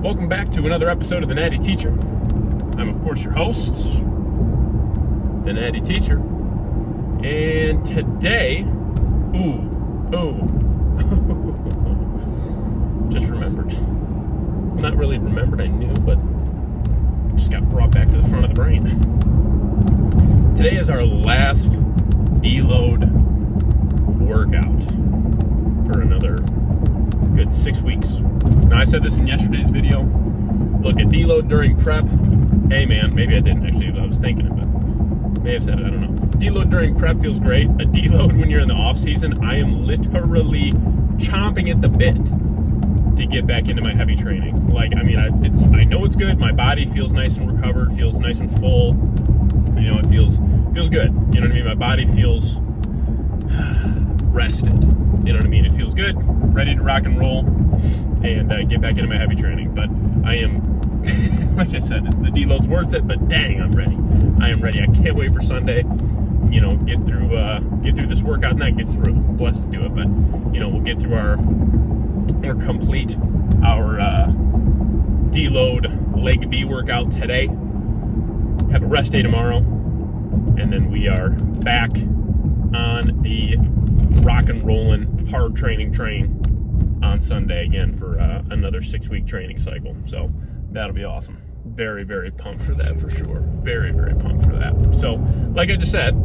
Welcome back to another episode of The Natty Teacher. I'm, of course, your host, The Natty Teacher. And today, just remembered. Well, not really remembered, I knew, but just got brought back to the front of the brain. Today is our last DELOAD workout for another good 6 weeks. Now, I said this in yesterday's video. Look, at DELOAD during prep, hey man, maybe I didn't actually, I was thinking it, but may have said it, I don't know. DELOAD during prep feels great. A DELOAD when you're in the off season, I am literally chomping at the bit to get back into my heavy training. Like, I mean, I know it's good. My body feels nice and recovered, feels nice and full. You know, it feels good. You know what I mean? My body feels rested. You know what I mean? It feels good, ready to rock and roll, and get back into my heavy training. But I am, like I said, the DELOAD's worth it. But dang, I'm ready. I am ready. I can't wait for Sunday. You know, get through this workout. Not get through. I'm blessed to do it, but you know, we'll get through or complete our DELOAD leg B workout today. Have a rest day tomorrow, and then we are back on the rock and rolling hard training train on Sunday again for another 6-week training cycle. So that'll be awesome. Very, very pumped for that for sure. Very, very pumped for that. So like I just said,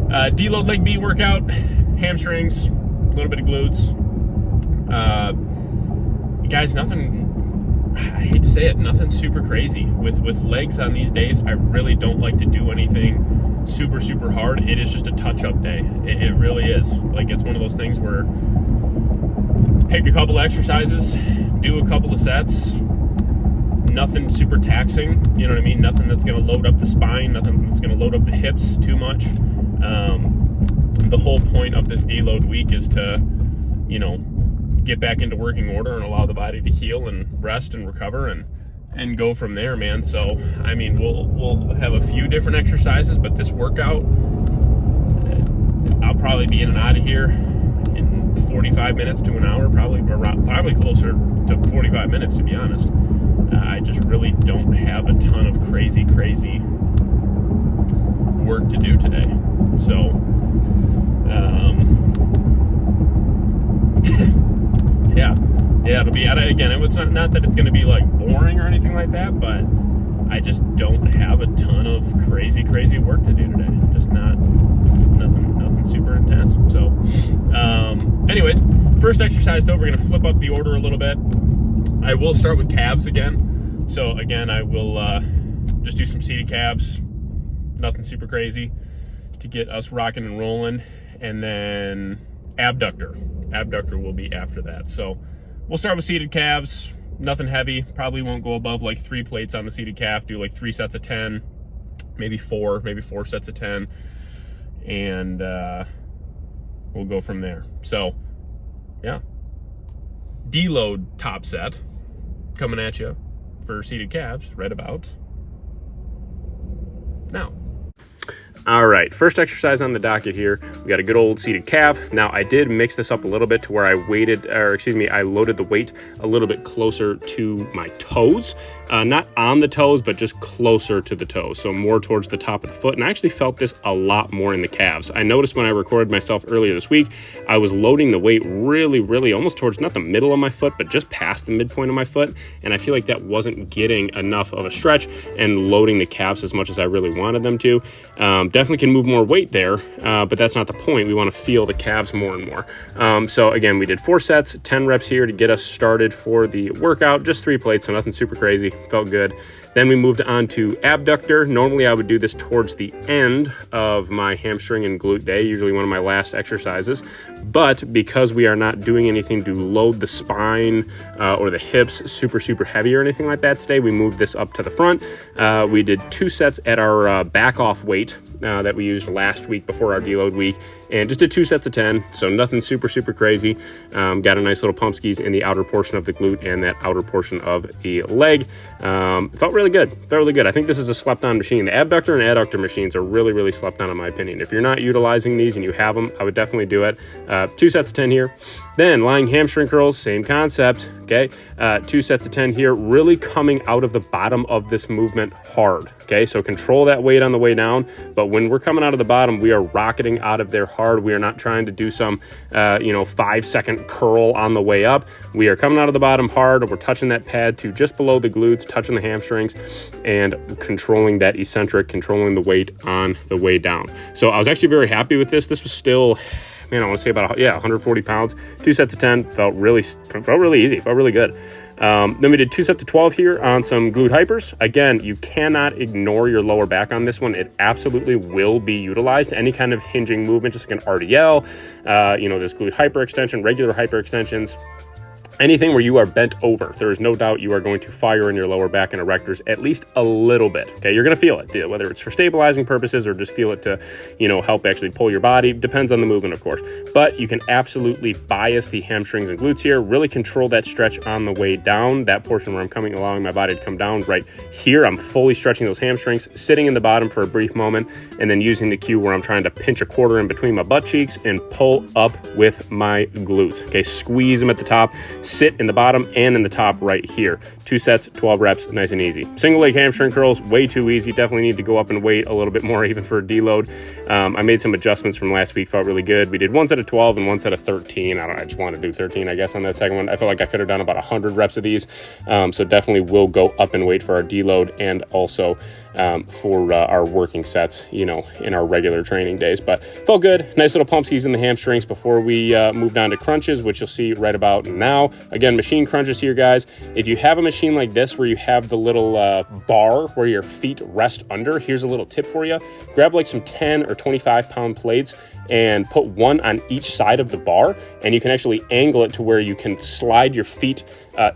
DELOAD leg B workout, hamstrings, a little bit of glutes. Guys, nothing, I hate to say it, nothing super crazy. With legs on these days, I really don't like to do anything super, super hard. It is just a touch-up day. It really is. Like, it's one of those things where pick a couple exercises, do a couple of sets, nothing super taxing, you know what I mean? Nothing that's going to load up the spine, nothing that's going to load up the hips too much. The whole point of this DELOAD week is to, you know, get back into working order and allow the body to heal and rest and recover and go from there, man. So, I mean, we'll have a few different exercises, but this workout, I'll probably be in and out of here in 45 minutes to an hour, probably closer to 45 minutes, to be honest. I just really don't have a ton of crazy work to do today. So, yeah, it'll be, again, it's not that it's going to be like boring or anything like that, but I just don't have a ton of crazy work to do today. Just nothing super intense. So, anyways, first exercise though, we're going to flip up the order a little bit. I will start with calves again. So again, I will just do some seated calves, nothing super crazy to get us rocking and rolling, and then abductor will be after that. So we'll start with seated calves, nothing heavy, probably won't go above like 3 plates on the seated calf, do like 3 sets of 10, maybe four sets of 10, and we'll go from there. So yeah, DELOAD top set coming at you for seated calves right about now. All right, first exercise on the docket here. We got a good old seated calf. Now, I did mix this up a little bit to where I loaded the weight a little bit closer to my toes. Not on the toes, but just closer to the toes. So more towards the top of the foot. And I actually felt this a lot more in the calves. I noticed when I recorded myself earlier this week, I was loading the weight really almost towards not the middle of my foot, but just past the midpoint of my foot. And I feel like that wasn't getting enough of a stretch and loading the calves as much as I really wanted them to. Definitely can move more weight there, but that's not the point. We want to feel the calves more and more. So again, we did 4 sets, 10 reps here to get us started for the workout. Just 3 plates, so nothing super crazy. Felt good. Then we moved on to abductor. Normally I would do this towards the end of my hamstring and glute day, usually one of my last exercises. But because we are not doing anything to load the spine or the hips super heavy or anything like that today, we moved this up to the front. We did 2 sets at our back off weight that we used last week before our DELOAD week, and just did 2 sets of 10, so nothing super crazy. Got a nice little pump skis in the outer portion of the glute and that outer portion of the leg. Felt really good. I think this is a slept on machine. The abductor and adductor machines are really slept on in my opinion. If you're not utilizing these and you have them, I would definitely do it. 2 sets of 10 here. Then lying hamstring curls, same concept, okay? 2 sets of 10 here, really coming out of the bottom of this movement hard, okay? So control that weight on the way down, but when we're coming out of the bottom, we are rocketing out of there hard. We are not trying to do some, 5-second curl on the way up. We are coming out of the bottom hard, we're touching that pad to just below the glutes, touching the hamstrings, and controlling that eccentric, controlling the weight on the way down. So I was actually very happy with this. This was still, man, I want to say about 140 pounds. 2 sets of 10 felt really easy, felt really good. Then we did 2 sets of 12 here on some glute hypers. Again, you cannot ignore your lower back on this one. It absolutely will be utilized. Any kind of hinging movement, just like an RDL, this glute hyperextension, regular hyperextensions. Anything where you are bent over, there is no doubt you are going to fire in your lower back and erectors at least a little bit, okay? You're going to feel it, whether it's for stabilizing purposes or just feel it to, help actually pull your body. Depends on the movement, of course. But you can absolutely bias the hamstrings and glutes here, really control that stretch on the way down, that portion where I'm allowing my body to come down right here. I'm fully stretching those hamstrings, sitting in the bottom for a brief moment, and then using the cue where I'm trying to pinch a quarter in between my butt cheeks and pull up with my glutes, okay? Squeeze them at the top, sit in the bottom and in the top right here. 2 sets, 12 reps, nice and easy. Single leg hamstring curls, way too easy. Definitely need to go up in weight a little bit more even for a deload. I made some adjustments from last week, felt really good. We did 1 set of 12 and 1 set of 13. I just wanted to do 13, I guess, on that second one. I felt like I could have done about 100 reps of these. So definitely will go up in weight for our deload and also for our working sets, in our regular training days. But felt good. Nice little pumpskis in the hamstrings before we moved on to crunches, which you'll see right about now. Again, machine crunches here, guys. If you have a machine like this where you have the little bar where your feet rest under, here's a little tip for you. Grab like some 10 or 25 pound plates and put one on each side of the bar, and you can actually angle it to where you can slide your feet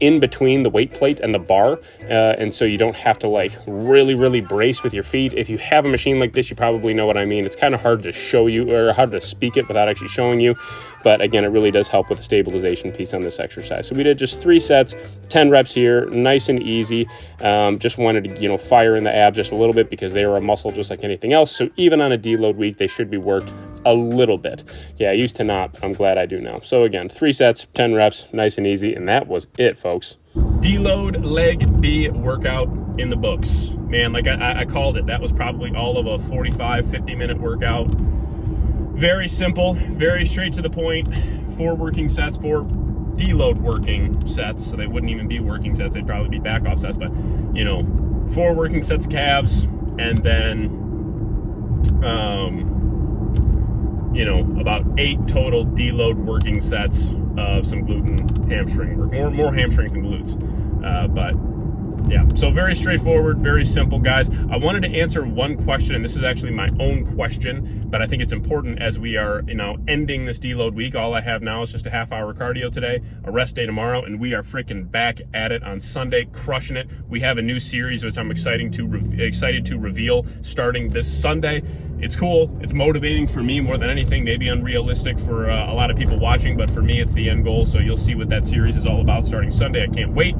in between the weight plate and the bar, and so you don't have to really brace with your feet. If you have a machine like this, you probably know what I mean. It's kind of hard to show you or hard to speak it without actually showing you, but again, it really does help with the stabilization piece on this exercise. So we did just 3 sets, 10 reps here, nice and easy. Just wanted to fire in the abs just a little bit because they are a muscle just like anything else. So even on a deload week, they should be worked a little bit. Yeah, I used to not, but I'm glad I do now. So again, 3 sets, 10 reps, nice and easy, and that was it, folks. Deload leg B workout in the books. Man, like I called it, that was probably all of a 45-50 minute workout. Very simple, very straight to the point. 4 working sets, 4 deload working sets, so they wouldn't even be working sets, they'd probably be back off sets, but 4 working sets of calves, and then about 8 total deload working sets of some glute and hamstring work. More hamstrings than glutes. But yeah, so very straightforward, very simple, guys. I wanted to answer one question, and this is actually my own question, but I think it's important as we are, ending this deload week. All I have now is just a half-hour cardio today, a rest day tomorrow, and we are freaking back at it on Sunday, crushing it. We have a new series, which I'm excited to reveal starting this Sunday. It's cool. It's motivating for me more than anything, maybe unrealistic for a lot of people watching, but for me, it's the end goal. So you'll see what that series is all about starting Sunday. I can't wait.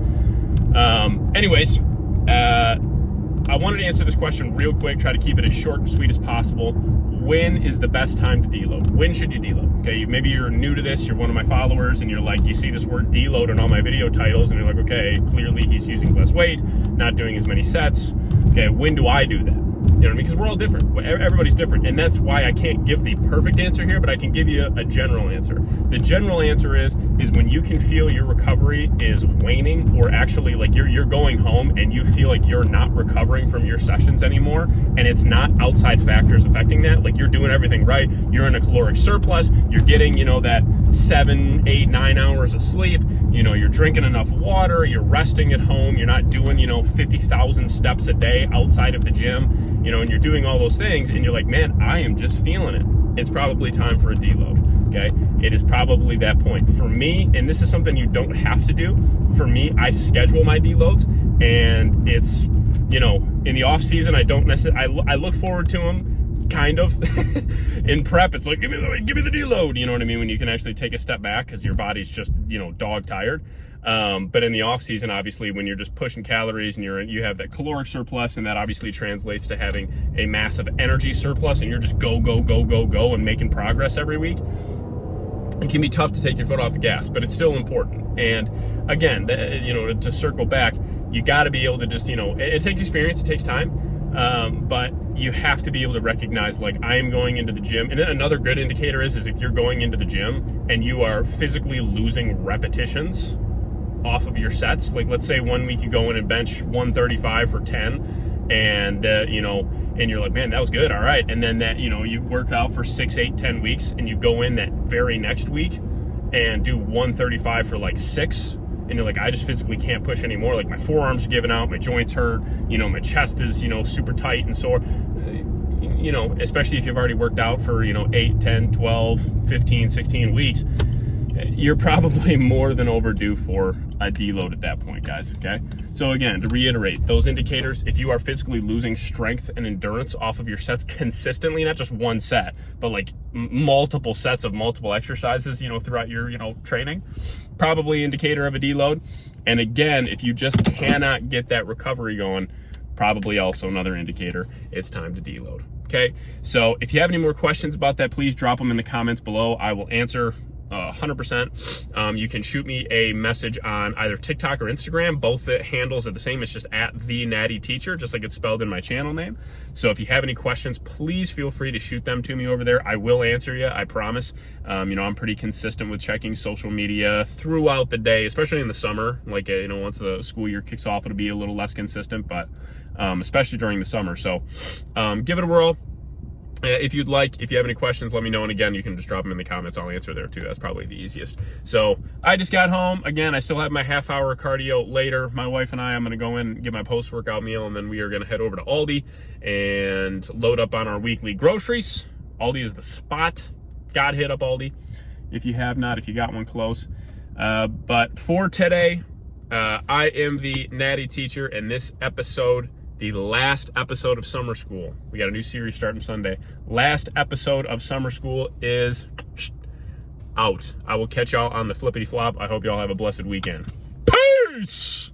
I wanted to answer this question real quick, try to keep it as short and sweet as possible. When is the best time to deload? When should you deload? Okay, maybe you're new to this, you're one of my followers, and you're like, you see this word deload in all my video titles, and you're like, okay, clearly he's using less weight, not doing as many sets. Okay, when do I do that? You know what I mean? Because we're all different. Everybody's different. And that's why I can't give the perfect answer here, but I can give you a general answer. The general answer is when you can feel your recovery is waning, or actually like you're going home and you feel like you're not recovering from your sessions anymore, and it's not outside factors affecting that. Like you're doing everything right. You're in a caloric surplus. You're getting, that 7, 8, 9 hours of sleep. You're drinking enough water. You're resting at home. You're not doing, 50,000 steps a day outside of the gym. And you're doing all those things, and you're like, man, I am just feeling it. It's probably time for a deload, okay? It is probably that point. For me, and this is something you don't have to do, for me, I schedule my deloads, and it's, in the off season, I don't necessarily, I look forward to them, kind of. In prep, it's like, give me the deload, you know what I mean? When you can actually take a step back because your body's just, dog tired. But in the off season, obviously, when you're just pushing calories and you have that caloric surplus, and that obviously translates to having a massive energy surplus, and you're just go and making progress every week. it can be tough to take your foot off the gas, but it's still important. And again, to circle back, you got to be able to just, it takes experience, it takes time, but you have to be able to recognize, like, I am going into the gym. And then another good indicator is if you're going into the gym and you are physically losing repetitions off of your sets. Like, let's say 1 week you go in and bench 135 for 10, and and you're like, man, that was good, all right. And then that, you work out for 6, 8, 10 weeks, and you go in that very next week and do 135 for like 6, and you're like, I just physically can't push anymore. Like, my forearms are giving out, my joints hurt, my chest is, super tight and sore. Especially if you've already worked out for, 8, 10, 12, 15, 16 weeks, you're probably more than overdue for a deload at that point, guys, okay? So again, to reiterate, those indicators, if you are physically losing strength and endurance off of your sets consistently, not just one set, but like multiple sets of multiple exercises, throughout your, training, probably indicator of a deload. And again, if you just cannot get that recovery going, probably also another indicator it's time to deload, okay? So if you have any more questions about that, please drop them in the comments below. I will answer 100%. You can shoot me a message on either TikTok or Instagram. Both the handles are the same. It's just at the Natty Teacher, just like it's spelled in my channel name. So if you have any questions, please feel free to shoot them to me over there. I will answer you, I promise. I'm pretty consistent with checking social media throughout the day, especially in the summer. Like, once the school year kicks off, it'll be a little less consistent, but especially during the summer. So give it a whirl. If you have any questions, let me know. And again, you can just drop them in the comments. I'll answer there too. That's probably the easiest. So I just got home. Again, I still have my half-hour cardio later. My wife and I'm going to go in and get my post-workout meal, and then we are going to head over to Aldi and load up on our weekly groceries. Aldi is the spot. Gotta hit up Aldi if you have not, if you got one close. But for today, I am the Natty Teacher, and this episode, the last episode of summer school. We got a new series starting Sunday. Last episode of summer school is out. I will catch y'all on the flippity flop. I hope y'all have a blessed weekend. Peace!